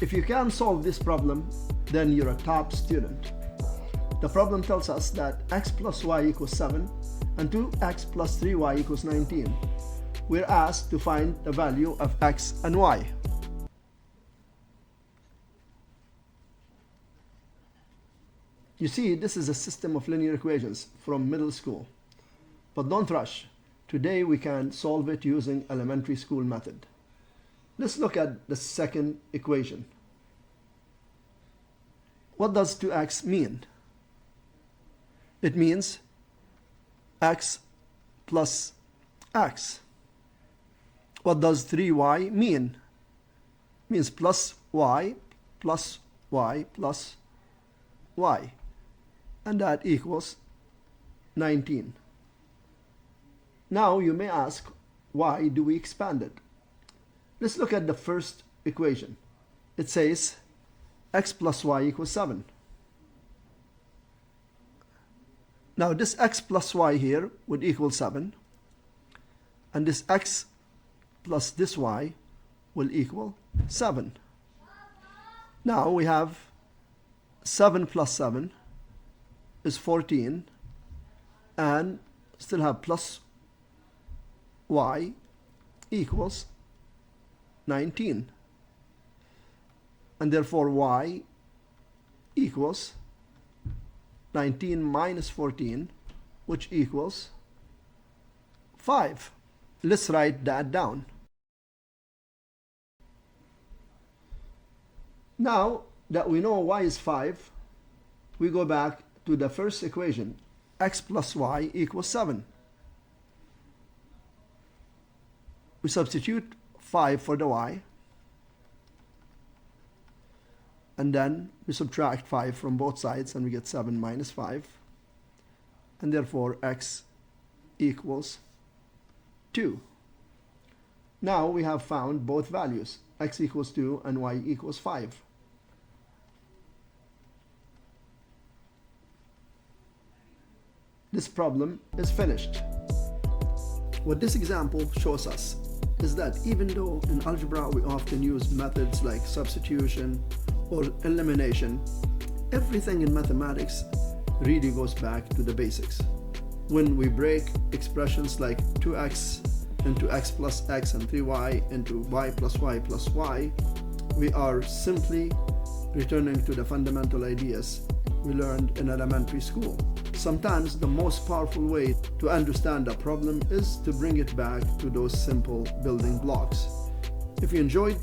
If you can solve this problem, then you're a top student. The problem tells us that x plus y equals 7 and 2x plus 3y equals 19. We're asked to find the value of x and y. You see, this is a system of linear equations from middle school. But don't rush. Today we can solve it using elementary school method. Let's look at the second equation. What does 2x mean? It means x plus x. What does 3y mean? It means plus y plus y plus y. And that equals 19. Now you may ask, why do we expand it? Let's look at the first equation. It says x plus y equals 7. Now this x plus y here would equal 7. And this x plus this y will equal 7. Now we have 7 plus 7 is 14, and still have plus y equals 19, and therefore y equals 19 minus 14, which equals 5. Let's write that down. Now that we know y is 5, we go back to the first equation, x plus y equals 7. We substitute 5 for the y, and then we subtract 5 from both sides, and we get 7 minus 5, and therefore x equals 2. Now we have found both values, x equals 2 and y equals 5. This problem is finished. What this example shows us is that even though in algebra we often use methods like substitution or elimination, everything in mathematics really goes back to the basics. When we break expressions like 2x into x plus x and 3y into y plus y, we are simply returning to the fundamental ideas we learned in elementary school. Sometimes the most powerful way to understand a problem is to bring it back to those simple building blocks. If you enjoyed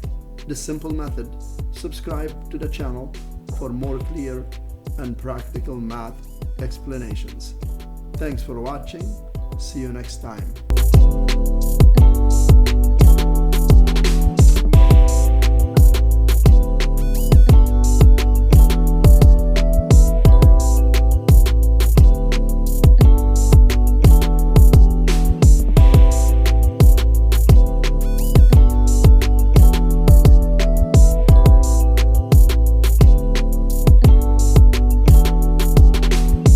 this simple method, subscribe to the channel for more clear and practical math explanations. Thanks for watching. See you next time.